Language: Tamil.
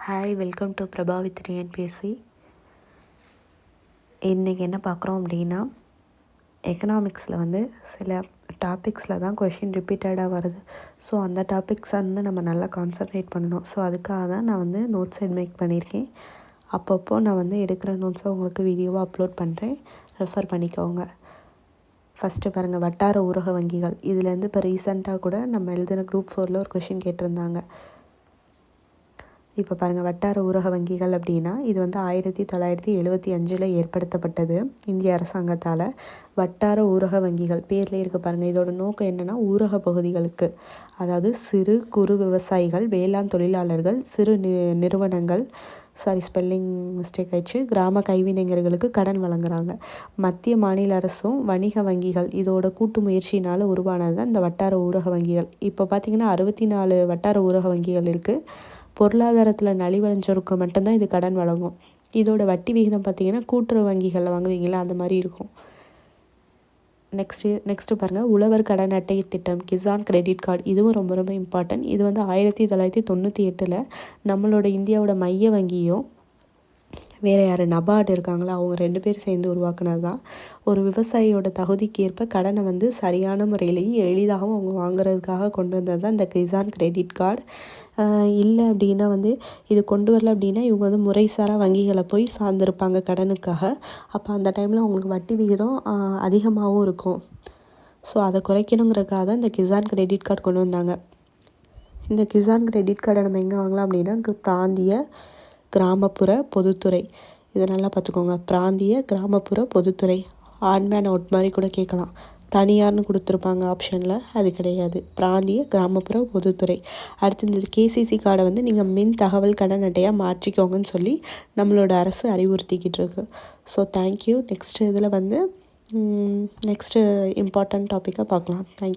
Hi, welcome to Prabha with TNPSC. இன்றைக்கி என்ன பார்க்குறோம் அப்படின்னா, எக்கனாமிக்ஸில் வந்து சில டாபிக்ஸில் தான் கொஷின் ரிப்பீட்டடாக வருது. ஸோ அந்த டாபிக்ஸை வந்து நம்ம நல்லா கான்சன்ட்ரேட் பண்ணணும். ஸோ அதுக்காக தான் நான் வந்து நோட்ஸ் மேக் பண்ணியிருக்கேன். அப்பப்போ நான் வந்து எடுக்கிற நோட்ஸை உங்களுக்கு வீடியோவாக அப்லோட் பண்ணுறேன், ரெஃபர் பண்ணிக்கோங்க. ஃபஸ்ட்டு பாருங்கள், வட்டார ஊரக வங்கிகள். இதுலேருந்து இப்போ ரீசெண்டாக கூட நம்ம எழுதின குரூப் 4ல் ஒரு கொஷின் கேட்டிருந்தாங்க. இப்போ பாருங்கள், வட்டார ஊரக வங்கிகள் அப்படின்னா இது வந்து 1975 ஏற்படுத்தப்பட்டது இந்திய அரசாங்கத்தால். வட்டார ஊரக வங்கிகள் பேர்லேயே இருக்க பாருங்கள். இதோட நோக்கம் என்னென்னா, ஊரக பகுதிகளுக்கு, அதாவது சிறு குறு விவசாயிகள், வேளாண் தொழிலாளர்கள், சிறு நிறுவனங்கள், ஸ்பெல்லிங் மிஸ்டேக் ஆயிடுச்சு, கிராம கைவினைஞர்களுக்கு கடன் வழங்குறாங்க. மத்திய மாநில அரசும் வணிக வங்கிகள் இதோட கூட்டு முயற்சினால் உருவானது தான் இந்த வட்டார ஊரக வங்கிகள். இப்போ பார்த்திங்கன்னா 64 வட்டார ஊரக வங்கிகள் இருக்குது. பொருளாதாரத்தில் நலிவடைஞ்சவருக்கு மட்டும்தான் இது கடன் வழங்கும். இதோட வட்டி விகிதம் பார்த்திங்கன்னா கூட்டுறவு வங்கிகளில் வாங்குவீங்களா அந்த மாதிரி இருக்கும். நெக்ஸ்ட்டு பாருங்கள், உழவர் கடன் அட்டை திட்டம், கிசான் கிரெடிட் கார்டு. இதுவும் ரொம்ப ரொம்ப இம்பார்ட்டன்ட். இது வந்து 1998 நம்மளோட இந்தியாவோட மைய வங்கியும் வேறு யார், நபார்டு இருக்காங்களா, அவங்க 2 பேர் சேர்ந்து உருவாக்குனது தான். ஒரு விவசாயியோட தகுதிக்கு ஏற்ப கடனை வந்து சரியான முறையிலையும் எளிதாகவும் அவங்க வாங்குறதுக்காக கொண்டு வந்தது தான் இந்த கிசான் கிரெடிட் கார்டு. இல்லை அப்படின்னா வந்து இது கொண்டு வரல அப்படின்னா இவங்க வந்து முறைசாரா வங்கிகளை போய் சார்ந்திருப்பாங்க கடனுக்காக. அப்போ அந்த டைமில் அவங்களுக்கு வட்டி விகிதம் அதிகமாகவும் இருக்கும். ஸோ அதை குறைக்கணுங்கிறதுக்காக தான் இந்த கிசான் கிரெடிட் கார்டு கொண்டு வந்தாங்க. இந்த கிசான் கிரெடிட் கார்டை நம்ம எங்கே வாங்கலாம் அப்படின்னா, பிராந்திய கிராமப்புற பொதுத்துறை. இதை நல்லா பார்த்துக்கோங்க. பிராந்திய கிராமப்புற பொதுத்துறை. ஆன்மேன் அவுட் மாதிரி கூட கேட்கலாம். தனியார்னு கொடுத்துருப்பாங்க ஆப்ஷனில், அது கிடையாது. பிராந்திய கிராமப்புற பொதுத்துறை. அடுத்து இந்த கேசிசி கார்டை வந்து நீங்கள் மின் தகவல் கடன் அட்டையாக மாற்றிக்கோங்கன்னு சொல்லி நம்மளோட அரசு அறிவுறுத்திக்கிட்டு இருக்கு. So thank you. நெக்ஸ்ட்டு இதில் வந்து நெக்ஸ்ட்டு இம்பார்ட்டன்ட் டாப்பிக்காக பார்க்கலாம். தேங்க்யூ.